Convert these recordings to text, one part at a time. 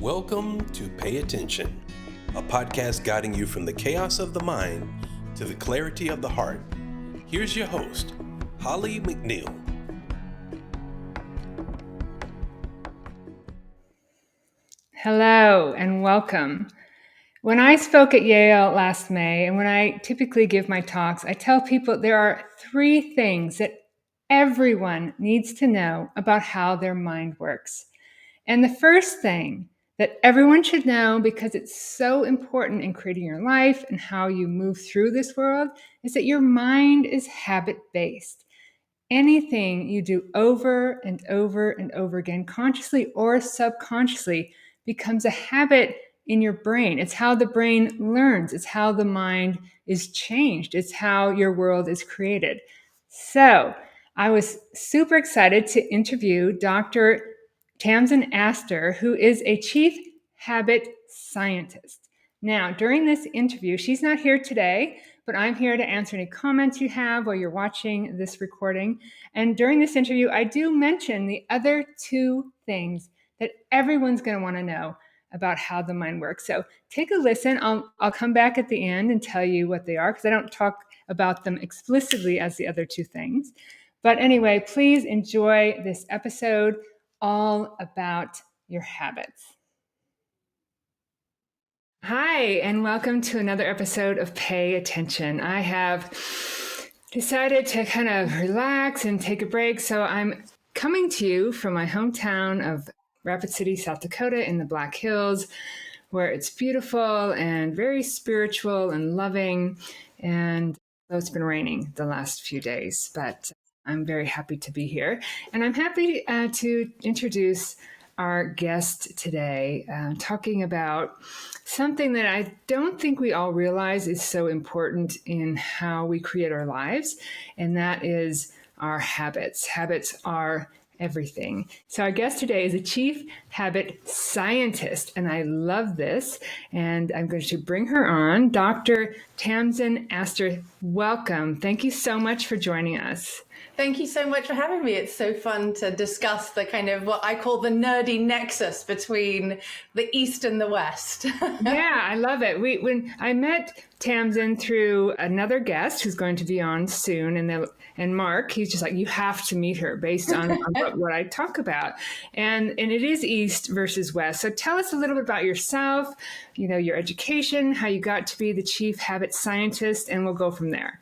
Welcome to Pay Attention, a podcast guiding you from the chaos of the mind to the clarity of the heart. Here's your host, Holly McNeill. Hello and welcome. When I spoke at Yale last May, and when I typically give my talks, I tell people there are 3 things that everyone needs to know about how their mind works. And the first thing that everyone should know, because it's so important in creating your life and how you move through this world, is that your mind is habit-based. Anything you do over and over and over again, consciously or subconsciously, becomes a habit in your brain. It's how the brain learns. It's how the mind is changed. It's how your world is created. So I was super excited to interview Dr. Tamsin Astor, who is a chief habit scientist. Now, during this interview, she's not here today, but I'm here to answer any comments you have while you're watching this recording. And during this interview, I do mention the other 2 things that everyone's going to want to know about how the mind works. So take a listen. I'll come back at the end and tell you what they are, because I don't talk about them explicitly as the other 2 things. But anyway, please enjoy this episode all about your habits. Hi, and welcome to another episode of Pay Attention. I have decided to kind of relax and take a break, so I'm coming to you from my hometown of Rapid City, South Dakota in the Black Hills, where it's beautiful and very spiritual and loving. And it's been raining the last few days, but I'm very happy to be here. And I'm happy to introduce our guest today, talking about something that I don't think we all realize is so important in how we create our lives, and that is our habits. Habits are everything. So our guest today is a chief habit scientist, and I love this. And I'm going to bring her on. Dr. Tamsin Astor, welcome. Thank you so much for joining us. Thank you so much for having me. It's so fun to discuss the kind of what I call the nerdy nexus between the East and the West. Yeah, I love it. When I met Tamsin through another guest who's going to be on soon, and Mark, he's just like, you have to meet her based on what I talk about. And it is East versus West. So tell us a little bit about yourself, your education, how you got to be the chief habit scientist, and we'll go from there.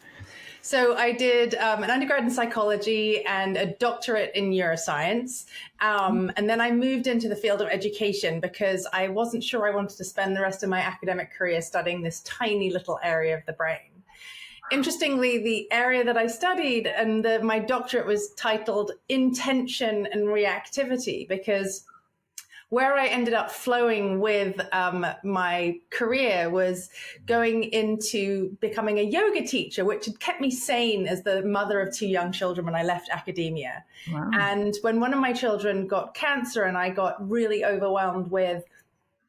So I did an undergrad in psychology and a doctorate in neuroscience. And then I moved into the field of education because I wasn't sure I wanted to spend the rest of my academic career studying this tiny little area of the brain. Interestingly, the area that I studied and my doctorate was titled Intention and Reactivity, because where I ended up flowing with my career was going into becoming a yoga teacher, which had kept me sane as the mother of 2 young children when I left academia. Wow. And when one of my children got cancer and I got really overwhelmed with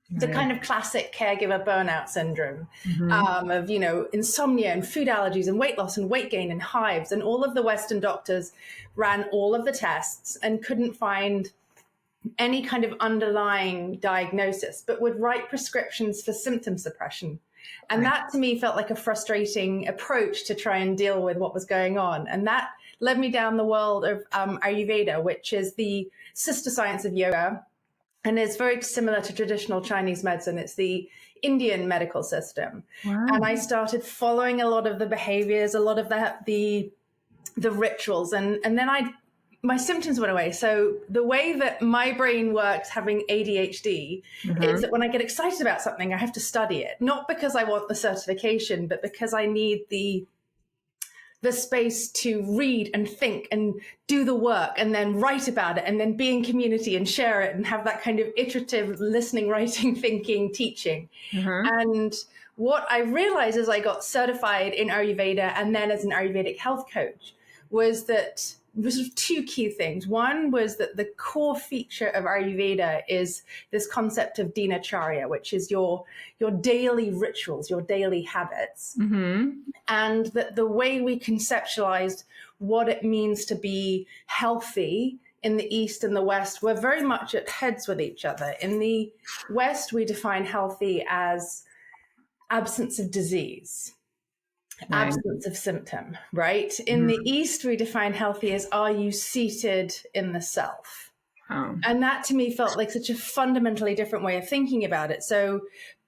the kind of classic caregiver burnout syndrome, of, insomnia and food allergies and weight loss and weight gain and hives, and all of the Western doctors ran all of the tests and couldn't find any kind of underlying diagnosis, but would write prescriptions for symptom suppression. And that to me felt like a frustrating approach to try and deal with what was going on. And that led me down the world of Ayurveda, which is the sister science of yoga, and is very similar to traditional Chinese medicine. It's the Indian medical system. Wow. And I started following a lot of the behaviors, a lot of the rituals, and then my symptoms went away. So the way that my brain works, having ADHD, is that when I get excited about something, I have to study it. Not because I want the certification, but because I need the space to read and think and do the work and then write about it and then be in community and share it and have that kind of iterative listening, writing, thinking, teaching. And what I realized as I got certified in Ayurveda and then as an Ayurvedic health coach was that was 2 key things. One was that the core feature of Ayurveda is this concept of dinacharya, which is your daily rituals, your daily habits. And that the way we conceptualized what it means to be healthy in the East and the West, we're very much at heads with each other. In the West, we define healthy as absence of disease, Right. absence of symptom, right? In the East, we define healthy as, are you seated in the self? Oh. And that to me felt like such a fundamentally different way of thinking about it. So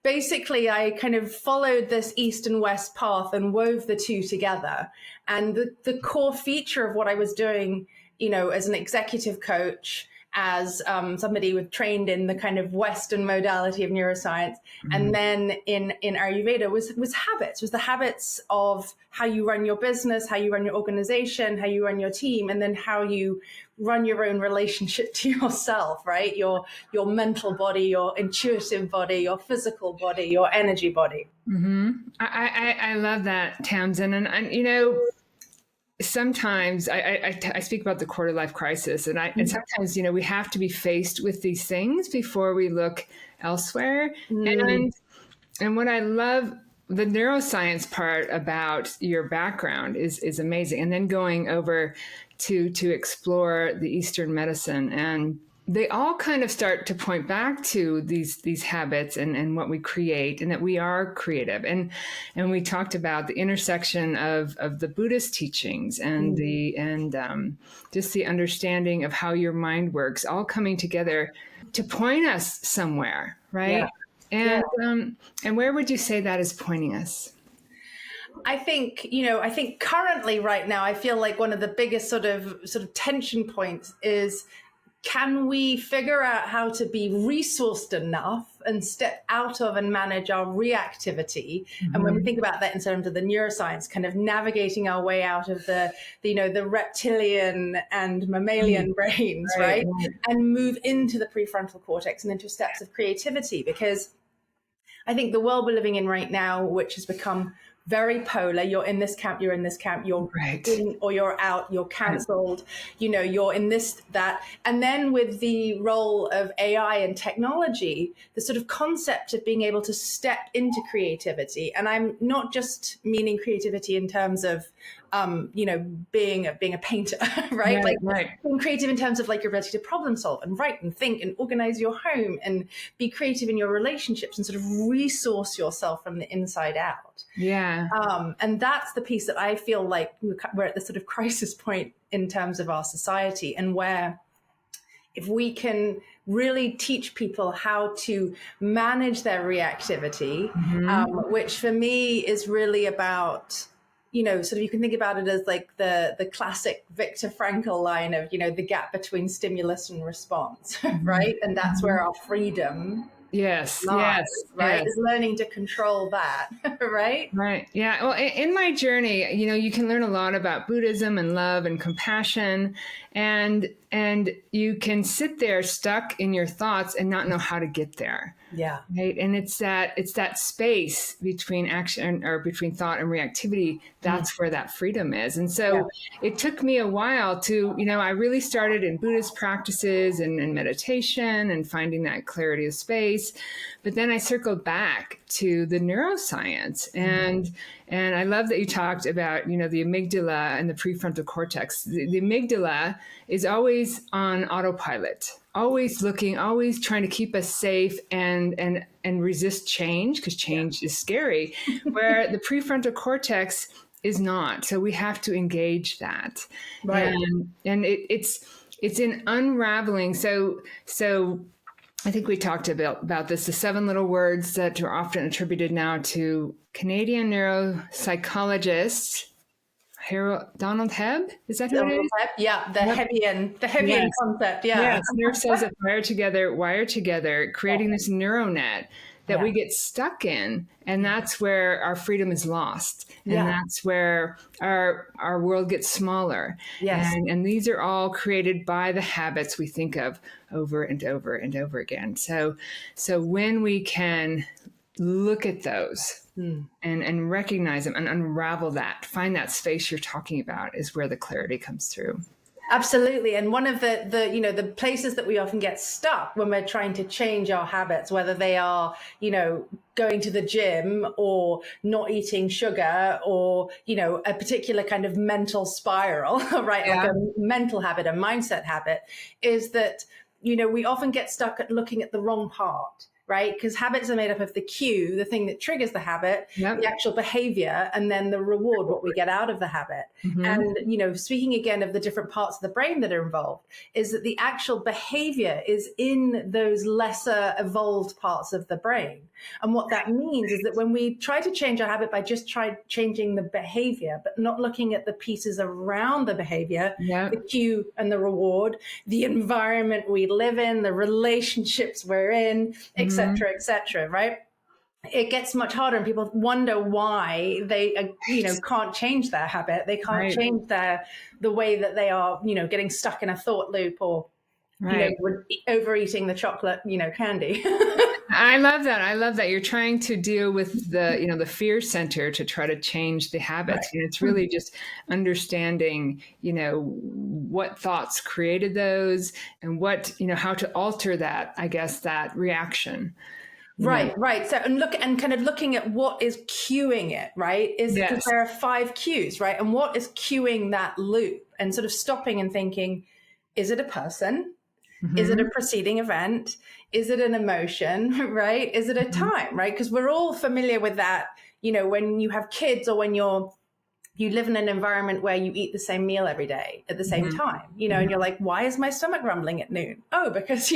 basically, I kind of followed this East and West path and wove the two together. And the core feature of what I was doing, you know, as an executive coach, as somebody with trained in the kind of Western modality of neuroscience, and then in Ayurveda was habits, was the habits of how you run your business, how you run your organization, how you run your team, and then how you run your own relationship to yourself, right? Your mental body, your intuitive body, your physical body, your energy body. Mm-hmm. I love that, Tamsin. And you know, sometimes I speak about the quarter life crisis, and sometimes, you know, we have to be faced with these things before we look elsewhere. And what I love, the neuroscience part about your background is amazing. And then going over to explore the Eastern medicine, and they all kind of start to point back to these habits and what we create, and that we are creative. And we talked about the intersection of the Buddhist teachings and just the understanding of how your mind works, all coming together to point us somewhere, right? Yeah. And where would you say that is pointing us? I think currently right now, I feel like one of the biggest sort of tension points is, can we figure out how to be resourced enough and step out of and manage our reactivity? And when we think about that in terms of the neuroscience, kind of navigating our way out of the reptilian and mammalian brains, right? And move into the prefrontal cortex and into steps of creativity. Because I think the world we're living in right now, which has become very polar, you're in this camp, you're in this camp, you're in or you're out, you're cancelled, you know, you're in this, that. And then with the role of AI and technology, the sort of concept of being able to step into creativity. And I'm not just meaning creativity in terms of, being a painter, right? Being creative in terms of like your ability to problem solve and write and think and organize your home and be creative in your relationships and sort of resource yourself from the inside out. Yeah. And that's the piece that I feel like we're at the sort of crisis point in terms of our society, and where if we can really teach people how to manage their reactivity, which for me is really about, you know, sort of, you can think about it as like the classic Viktor Frankl line of, you know, the gap between stimulus and response, right? And that's where our freedom lies, right? Yes. Is learning to control that, right? Right. Yeah. Well, in my journey, you know, you can learn a lot about Buddhism and love and compassion, and you can sit there stuck in your thoughts and not know how to get there. Yeah. Right. And it's that space between action or between thought and reactivity. That's where that freedom is. And so it took me a while to, you know, I really started in Buddhist practices and meditation and finding that clarity of space. But then I circled back to the neuroscience, and I love that you talked about, you know, the amygdala and the prefrontal cortex. The amygdala is always on autopilot, always looking, always trying to keep us safe and resist change, because change is scary, where the prefrontal cortex is not. So we have to engage that. Right. And it's in unraveling. So I think we talked about this, the 7 little words that are often attributed now to Canadian neuropsychologist Donald Hebb. Is that who it is? Yeah, the Hebbian concept. Yeah. Yes, nerve cells that wire together, creating this neuronet that we get stuck in. And that's where our freedom is lost. And that's where our world gets smaller. Yes. And these are all created by the habits we think of over and over and over again. So when we can look at those and recognize them and unravel that, find that space you're talking about, is where the clarity comes through. Absolutely. And one of the places that we often get stuck when we're trying to change our habits, whether they are, going to the gym or not eating sugar or, a particular kind of mental spiral, right? Yeah. Like a mental habit, a mindset habit, is that, we often get stuck at looking at the wrong part. Right? Because habits are made up of the cue, the thing that triggers the habit, Yep. the actual behavior, and then the reward, what we get out of the habit. Mm-hmm. And, speaking again of the different parts of the brain that are involved, is that the actual behavior is in those lesser evolved parts of the brain. And what that means is that when we try to change our habit by just changing the behavior, but not looking at the pieces around the behavior, Yep. the cue and the reward, the environment we live in, the relationships we're in, et cetera, right? It gets much harder, and people wonder why they, can't change their habit. They can't change the way that they are, getting stuck in a thought loop or, overeating the chocolate, candy. I love that. I love that you're trying to deal with the fear center to try to change the habits. Right. It's really just understanding, what thoughts created those and what, how to alter that, I guess, that reaction. Right. So, and kind of looking at what is cueing it, right? Because there are 5 cues, right? And what is cueing that loop, and sort of stopping and thinking, is it a person? Mm-hmm. Is it a preceding event? Is it an emotion, right? Is it a time, right? Because we're all familiar with that, when you have kids or when you live in an environment where you eat the same meal every day at the same time, and you're like, why is my stomach rumbling at noon? Oh, because,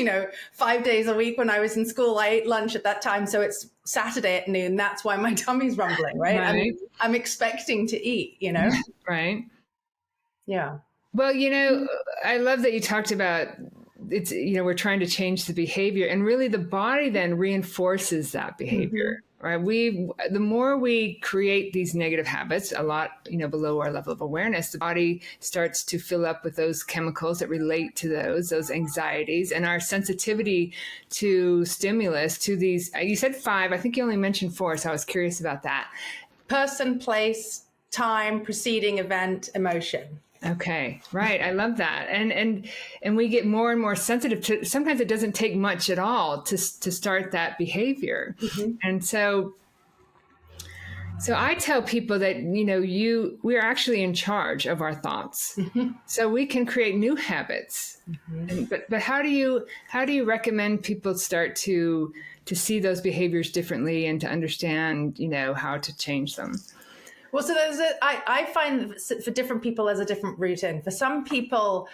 5 days a week when I was in school, I ate lunch at that time. So it's Saturday at noon. That's why my tummy's rumbling, right? I'm expecting to eat, Right. Yeah. Well, I love that you talked about it's, we're trying to change the behavior, and really the body then reinforces that behavior. Right. The more we create these negative habits, a lot, below our level of awareness, the body starts to fill up with those chemicals that relate to those anxieties, and our sensitivity to stimulus, to these, you said 5, I think you only mentioned 4. So I was curious about that. Person, place, time, preceding event, emotion. Okay. Right. I love that. And we get more and more sensitive to, sometimes it doesn't take much at all to start that behavior. And so I tell people that, we are actually in charge of our thoughts. So we can create new habits. But how do you recommend people start to see those behaviors differently and to understand, how to change them? Well, so I find for different people there's a different route in. For some people,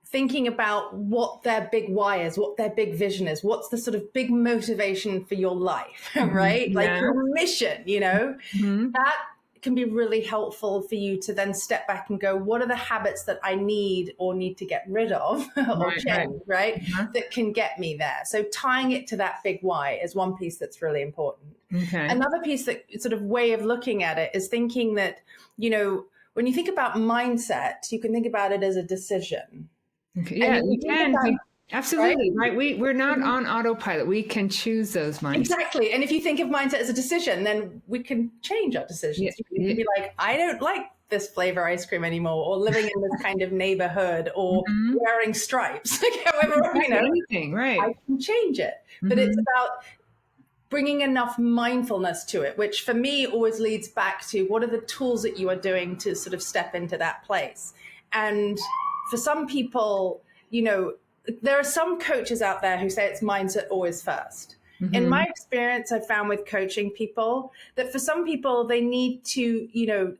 thinking about what their big why is, what their big vision is, what's the sort of big motivation for your life, right? Like your mission, that can be really helpful for you to then step back and go, what are the habits that I need to get rid of or change, right? That can get me there. So tying it to that big why is one piece that's really important. Okay. Another piece, that sort of way of looking at it, is thinking that, when you think about mindset, you can think about it as a decision. Okay. Yeah, you can. Absolutely. Right. We're not on autopilot. We can choose those mindsets. Exactly. And if you think of mindset as a decision, then we can change our decisions. You can be like, I don't like this flavor ice cream anymore, or living in this kind of neighborhood, or wearing stripes, like however, anything, right. I can change it. But it's about bringing enough mindfulness to it, which for me always leads back to what are the tools that you are doing to sort of step into that place. And for some people, there are some coaches out there who say it's mindset always first. In my experience, I've found with coaching people that for some people, they need to,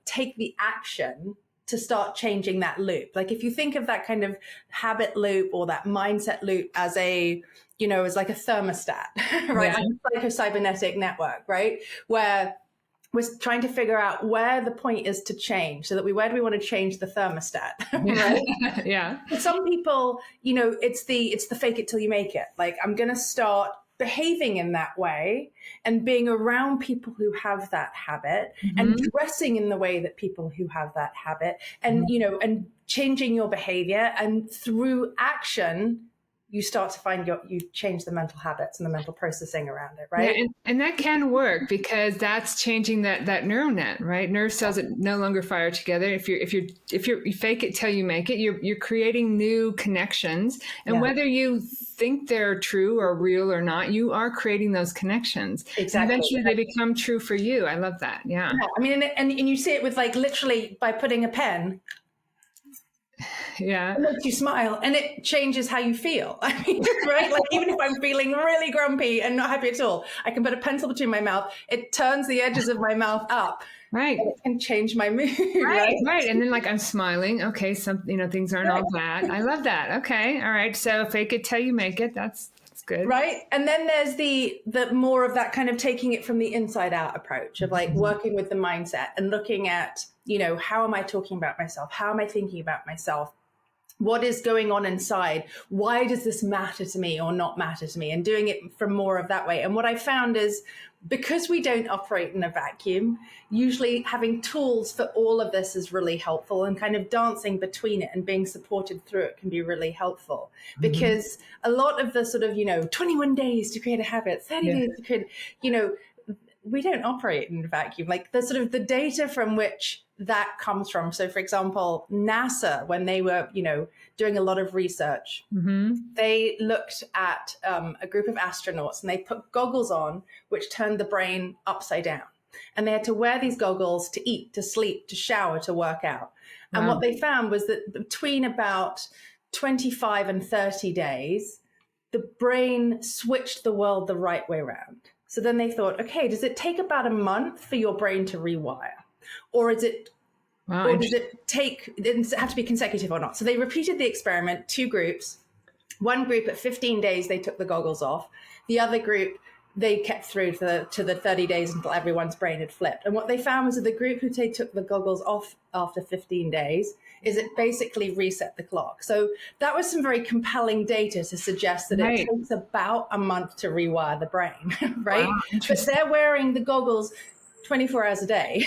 take the action to start changing that loop. Like if you think of that kind of habit loop or that mindset loop as as like a thermostat, right? Like a cybernetic network, right? Where we're trying to figure out where the point is to change, so that where do we want to change the thermostat, right? Yeah. For some people, it's the fake it till you make it. Like I'm going to start behaving in that way and being around people who have that habit and dressing in the way that people who have that habit and, and changing your behavior, and through action, you start to find you change the mental habits and the mental processing around it, right? Yeah, and that can work because that's changing that neural net, right? Nerve cells that no longer fire together. If you fake it till you make it, you're creating new connections, and whether you think they're true or real or not, you are creating those connections. Exactly. And eventually, they become true for you. I love that. Yeah. I mean, and you see it with like literally by putting a pen. Yeah. It makes you smile and it changes how you feel. I mean, right? Like even if I'm feeling really grumpy and not happy at all, I can put a pencil between my mouth. It turns the edges of my mouth up. Right. And it can change my mood. Right. And then like I'm smiling. Okay. Things aren't all bad. I love that. Okay. All right. So fake it till you make it. That's good. Right. And then there's the more of that kind of taking it from the inside out approach of like working with the mindset and looking at, how am I talking about myself? How am I thinking about myself? What is going on inside? Why does this matter to me or not matter to me? And doing it from more of that way. And what I found is because we don't operate in a vacuum, usually having tools for all of this is really helpful, and kind of dancing between it and being supported through it can be really helpful. Because a lot of the sort of, 21 days to create a habit, 30 days to create, we don't operate in a vacuum. Like the sort of the data from which that comes from. So for example, NASA, when they were, doing a lot of research, they looked at a group of astronauts and they put goggles on, which turned the brain upside down. And they had to wear these goggles to eat, to sleep, to shower, to work out. And what they found was that between about 25 and 30 days, the brain switched the world the right way around. So then they thought, okay, does it take about a month for your brain to rewire? Or is it, or does it have to be consecutive or not? So they repeated the experiment, 2 groups. One group at 15 days, they took the goggles off. The other group, they kept through to the 30 days until everyone's brain had flipped. And what they found was that the group who took the goggles off after 15 days is it basically reset the clock. So that was some very compelling data to suggest that it takes about a month to rewire the brain, right? Wow, but they're wearing the goggles 24 hours a day,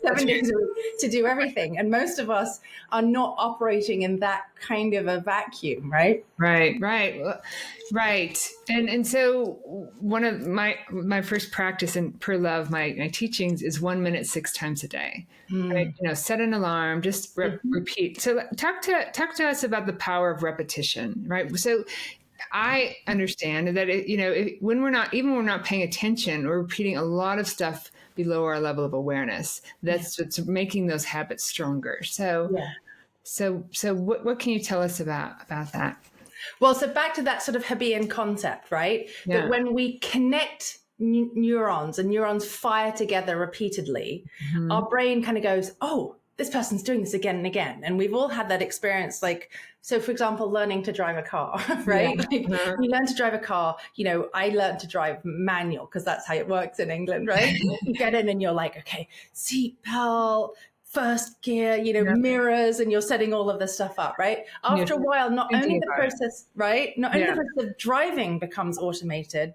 7 days a week to do everything. And most of us are not operating in that kind of a vacuum, right? Right. And so one of my first practice in Per Love, my teachings is 1 minute 6 times a day. Right? Set an alarm, just repeat. So talk to us about the power of repetition, right? So I understand that when we're not paying attention, we're repeating a lot of stuff below our level of awareness. That's what's making those habits stronger. So what can you tell us about that? Well, so back to that sort of Hebbian concept, right? Yeah. That when we connect neurons and neurons fire together repeatedly, our brain kind of goes, oh, this person's doing this again and again. And we've all had that experience. Like, so for example, learning to drive a car, right? Like, you learn to drive a car, I learned to drive manual because that's how it works in England, right? You get in and you're like, okay, seat belt, first gear, mirrors, and you're setting all of this stuff up, right? After a while, not only the process, right? Not only the process of driving becomes automated,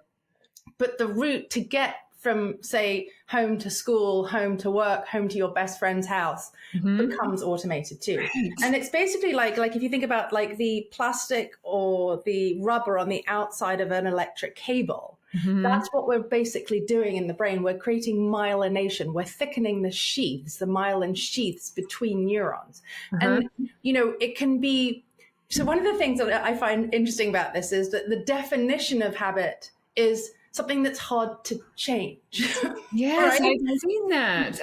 but the route to get from, say, home to school, home to work, home to your best friend's house becomes automated too. Right. And it's basically like if you think about like the plastic or the rubber on the outside of an electric cable, that's what we're basically doing in the brain. We're creating myelination. We're thickening the sheaths, the myelin sheaths between neurons. And, it can be, so one of the things that I find interesting about this is that the definition of habit is something that's hard to change. Yes, right? I've seen that.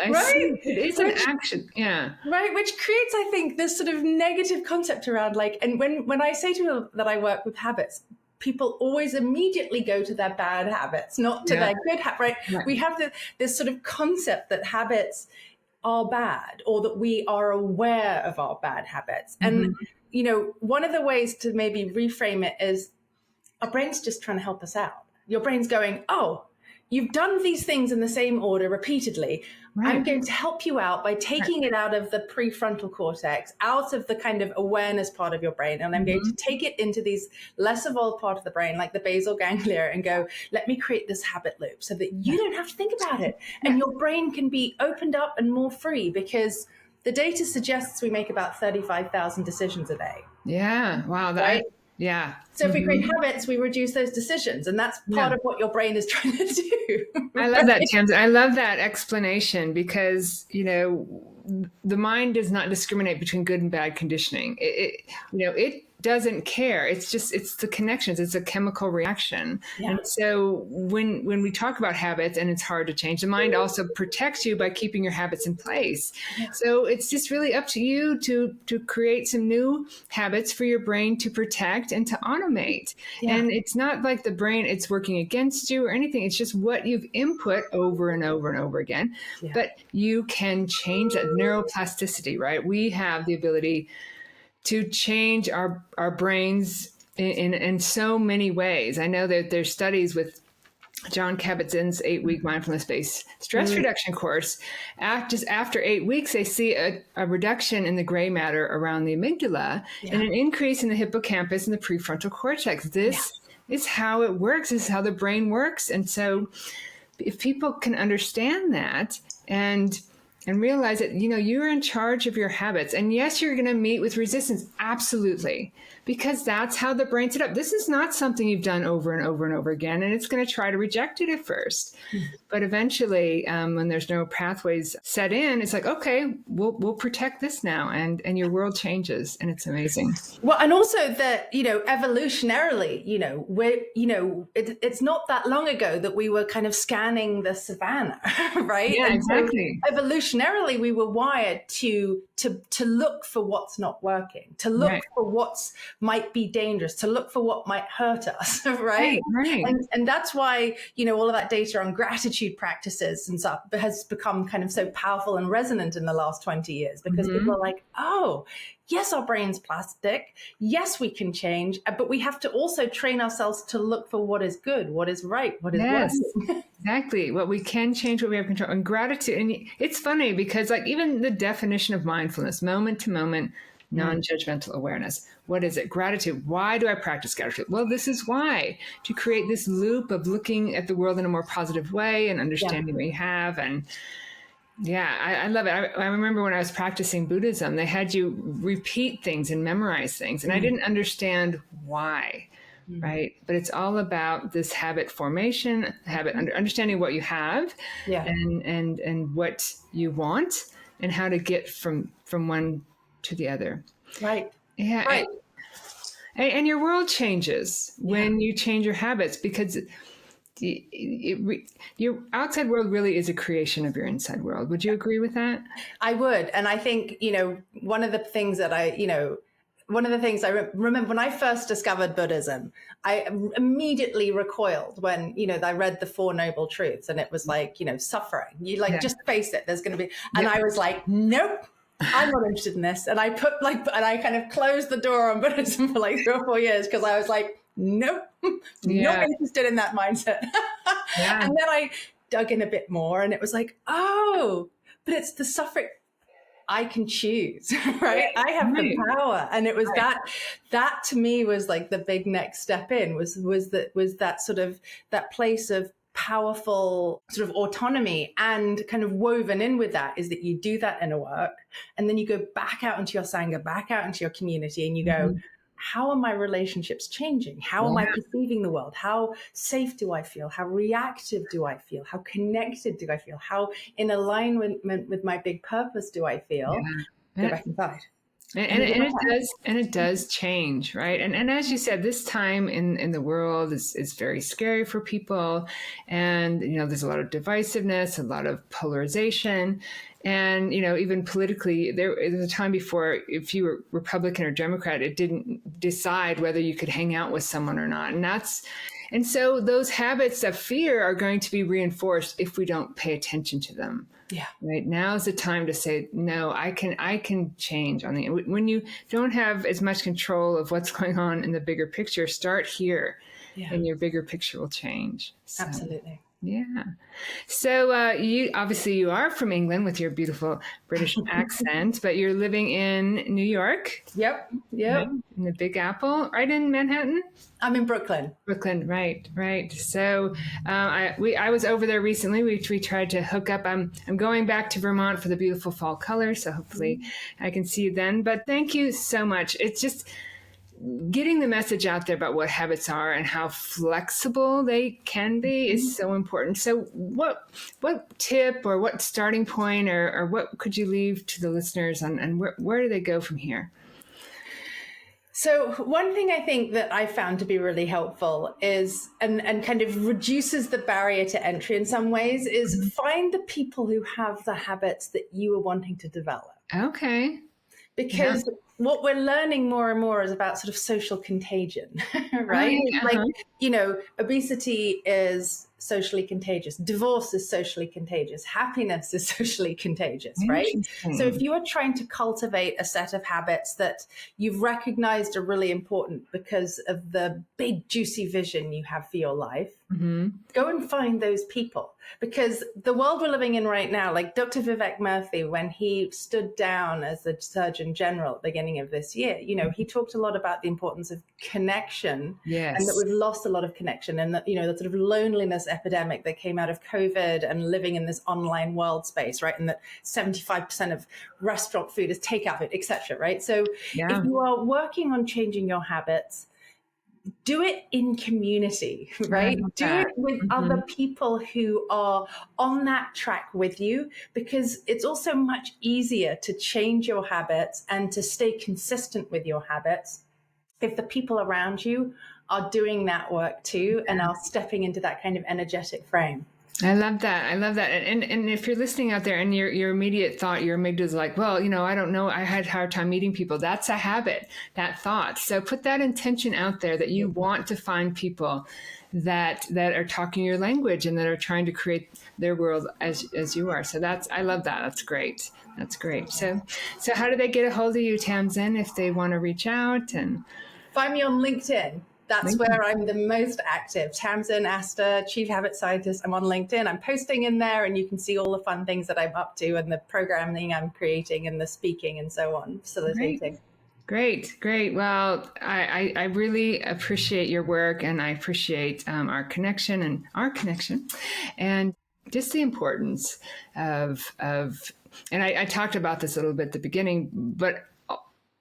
It's an action. Yeah. Right. Which creates, I think, this sort of negative concept around and when I say to people that I work with habits, people always immediately go to their bad habits, not to their good habits, right? We have this sort of concept that habits are bad or that we are aware of our bad habits. And, one of the ways to maybe reframe it is our brain's just trying to help us out. Your brain's going, oh, you've done these things in the same order repeatedly. Right. I'm going to help you out by taking it out of the prefrontal cortex, out of the kind of awareness part of your brain. And I'm going to take it into these less evolved part of the brain, like the basal ganglia, and go, let me create this habit loop so that you don't have to think about it. And your brain can be opened up and more free because the data suggests we make about 35,000 decisions a day. Yeah. Wow. Right? Yeah. So if we create habits, we reduce those decisions. And that's part of what your brain is trying to do. I love that, Tamsin. I love that explanation because, the mind does not discriminate between good and bad conditioning. It doesn't care. It's the connections. It's a chemical reaction. Yeah. And so when we talk about habits and it's hard to change, the mind also protects you by keeping your habits in place. Yeah. So it's just really up to you to create some new habits for your brain to protect and to automate. Yeah. And it's not like the brain, it's working against you or anything. It's just what you've input over and over and over again. Yeah. But you can change that neuroplasticity, right? We have the ability to change our brains in so many ways. I know that there's studies with John Kabat-Zinn's 8-week mindfulness-based stress reduction course. Just after 8 weeks, they see a reduction in the gray matter around the amygdala and an increase in the hippocampus and the prefrontal cortex. This is how it works. This is how the brain works. And so if people can understand that and realize that, you're in charge of your habits. And yes, you're going to meet with resistance. Absolutely. Because that's how the brain's set up. This is not something you've done over and over and over again. And it's going to try to reject it at first. But eventually, when there's no pathways set in, it's like, okay, we'll protect this now. And your world changes. And it's amazing. Well, and also that, evolutionarily, it's not that long ago that we were kind of scanning the savannah, right? Yeah, exactly. So evolutionarily, we were wired to look for what's not working, to look for what's might be dangerous, to look for what might hurt us, right? And that's why, all of that data on gratitude practices and stuff has become kind of so powerful and resonant in the last 20 years, because people are like, oh, yes, our brain's plastic. Yes, we can change, but we have to also train ourselves to look for what is good, what is right, what is working. Exactly. What we can change, what we have control, and gratitude. And it's funny because even the definition of mindfulness, moment to moment, non-judgmental awareness. What is it? Gratitude. Why do I practice gratitude? Well, this is why. To create this loop of looking at the world in a more positive way and understanding what you have. And I love it. I remember when I was practicing Buddhism, they had you repeat things and memorize things. And I didn't understand why. Right. But it's all about this habit formation, understanding what you have and what you want and how to get from one to the other. Right. Yeah. Right. And your world changes when you change your habits, because your outside world really is a creation of your inside world. Would you agree with that? I would. And I think, one of the things I remember when I first discovered Buddhism, I immediately recoiled when, I read the Four Noble Truths, and it was like, suffering. You just face it. There's going to be, and I was like, nope. I'm not interested in this. And I and I kind of closed the door on Buddhism for 3 or 4 years, because I was like, nope, not interested in that mindset. And then I dug in a bit more, and it was like, oh, but it's the suffering. I can choose, right? I have the power. And it was that to me was like the big next step in was that sort of that place of powerful sort of autonomy. And kind of woven in with that is that you do that inner work, and then you go back out into your Sangha, back out into your community, and you go, how are my relationships changing? How am I perceiving the world? How safe do I feel? How reactive do I feel? How connected do I feel? How in alignment with my big purpose do I feel? Go back inside. And it does change, right? And as you said, this time in the world is very scary for people. And, there's a lot of divisiveness, a lot of polarization. And, even politically, there was a time before, if you were Republican or Democrat, it didn't decide whether you could hang out with someone or not. And so those habits of fear are going to be reinforced if we don't pay attention to them. Yeah. Right. Now is the time to say, no, I can change on when you don't have as much control of what's going on in the bigger picture, start here and your bigger picture will change. So. Absolutely. Yeah. So you are from England with your beautiful British accent, but you're living in New York. Yep. In the Big Apple, right in Manhattan. I'm in Brooklyn. Right. So I was over there recently. We tried to hook up. I'm going back to Vermont for the beautiful fall colors, so hopefully I can see you then. But thank you so much. It's just getting the message out there about what habits are and how flexible they can be is so important. So what tip or what starting point or what could you leave to the listeners on, and where do they go from here? So one thing I think that I found to be really helpful is, and kind of reduces the barrier to entry in some ways, is find the people who have the habits that you are wanting to develop. Okay. Because what we're learning more and more is about sort of social contagion, right? Like, obesity is socially contagious. Divorce is socially contagious. Happiness is socially contagious, right? So if you are trying to cultivate a set of habits that you've recognized are really important because of the big, juicy vision you have for your life, go and find those people. Because the world we're living in right now, like Dr. Vivek Murthy, when he stood down as the Surgeon General at the beginning of this year, he talked a lot about the importance of connection, and that we've lost a lot of connection, and that, the sort of loneliness epidemic that came out of COVID and living in this online world space, right? And that 75% of restaurant food is takeout food, etc. Right? So if you are working on changing your habits, do it in community, right? Do it with other people who are on that track with you, because it's also much easier to change your habits and to stay consistent with your habits if the people around you are doing that work too and are stepping into that kind of energetic frame. I love that. And if you're listening out there and your immediate thought, your amygdala is like, well, I don't know, I had a hard time meeting people. That's a habit, that thought. So put that intention out there that you want to find people that are talking your language and that are trying to create their world as you are. So I love that. That's great. That's great. So how do they get a hold of you, Tamsin, if they want to reach out? And find me on LinkedIn. That's where I'm the most active. Tamsin Astor, Chief Habit Scientist. I'm on LinkedIn. I'm posting in there, and you can see all the fun things that I'm up to and the programming I'm creating and the speaking and so on, facilitating. Great. Well, I really appreciate your work, and I appreciate our connection and just the importance of and I talked about this a little bit at the beginning, but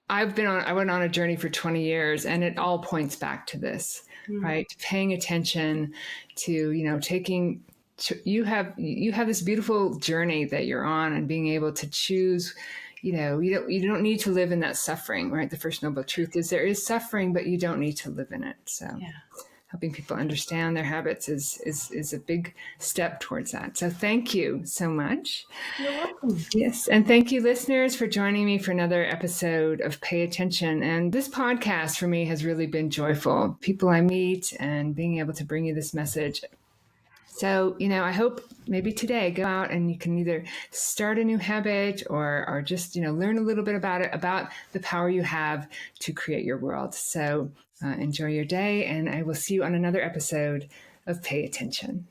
I went on a journey for 20 years, and it all points back to this, right? Paying attention to, you have this beautiful journey that you're on, and being able to choose, you don't need to live in that suffering, right? The first noble truth is there is suffering, but you don't need to live in it. So helping people understand their habits is a big step towards that. So thank you so much. You're welcome. Yes. And thank you, listeners, for joining me for another episode of Pay Attention. And this podcast for me has really been joyful. People I meet and being able to bring you this message. So, I hope maybe today go out and you can either start a new habit or just, learn a little bit about it, about the power you have to create your world. So enjoy your day, and I will see you on another episode of Pay Attention.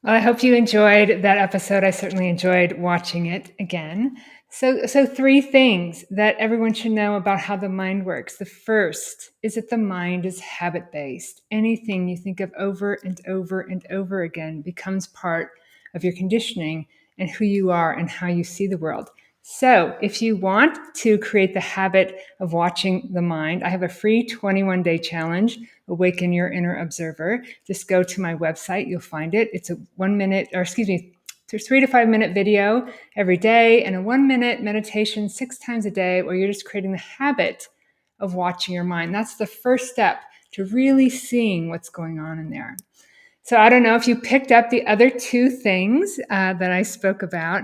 Well, I hope you enjoyed that episode. I certainly enjoyed watching it again. So 3 things that everyone should know about how the mind works. The first is that the mind is habit-based. Anything you think of over and over and over again becomes part of your conditioning and who you are and how you see the world. So if you want to create the habit of watching the mind, I have a free 21-day challenge, Awaken Your Inner Observer. Just go to my website. You'll find it. It's a 3 to 5 minute video every day and a 1-minute meditation 6 times a day, where you're just creating the habit of watching your mind. That's the first step to really seeing what's going on in there. So I don't know if you picked up the other 2 things that I spoke about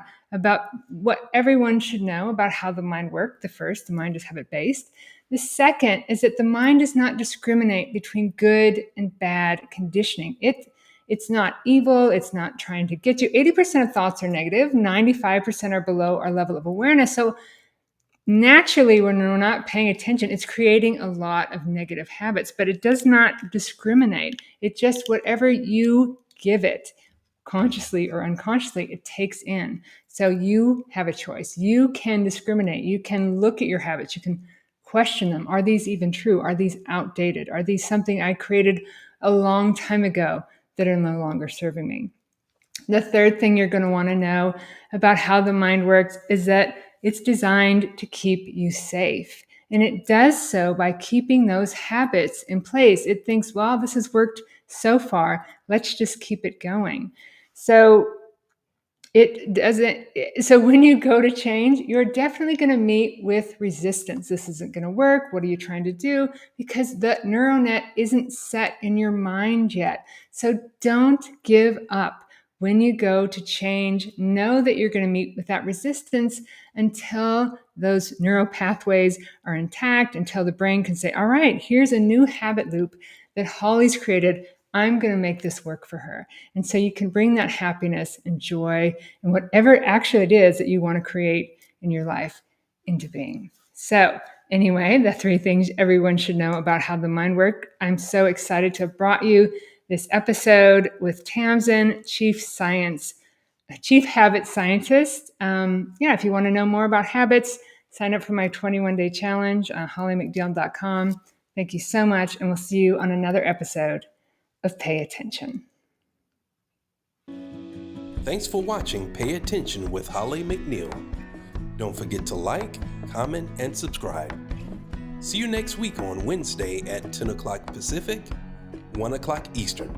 what everyone should know about how the mind works. The first, the mind is habit-based. The second is that the mind does not discriminate between good and bad conditioning. It's not evil. It's not trying to get you. 80% of thoughts are negative. 95% are below our level of awareness. So naturally, when we're not paying attention, it's creating a lot of negative habits, but it does not discriminate. It just, whatever you give it, consciously or unconsciously, it takes in. So you have a choice. You can discriminate. You can look at your habits. You can question them. Are these even true? Are these outdated? Are these something I created a long time ago that are no longer serving me? The third thing you're going to want to know about how the mind works is that it's designed to keep you safe. And it does so by keeping those habits in place. It thinks, well, this has worked so far. Let's just keep it going. So it doesn't. So when you go to change, you're definitely going to meet with resistance. This isn't going to work. What are you trying to do? Because the neural net isn't set in your mind yet. So don't give up. When you go to change, know that you're going to meet with that resistance until those neural pathways are intact, until the brain can say, all right, here's a new habit loop that Holly's created. I'm going to make this work for her. And so you can bring that happiness and joy and whatever actually it is that you want to create in your life into being. So anyway, the 3 things everyone should know about how the mind works. I'm so excited to have brought you this episode with Tamsin, Chief Habit Scientist. If you want to know more about habits, sign up for my 21-day challenge on hollymcneil.com. Thank you so much, and we'll see you on another episode of Pay Attention. Thanks for watching Pay Attention with Holly McNeill. Don't forget to like, comment, and subscribe. See you next week on Wednesday at 10 o'clock Pacific, 1 o'clock Eastern.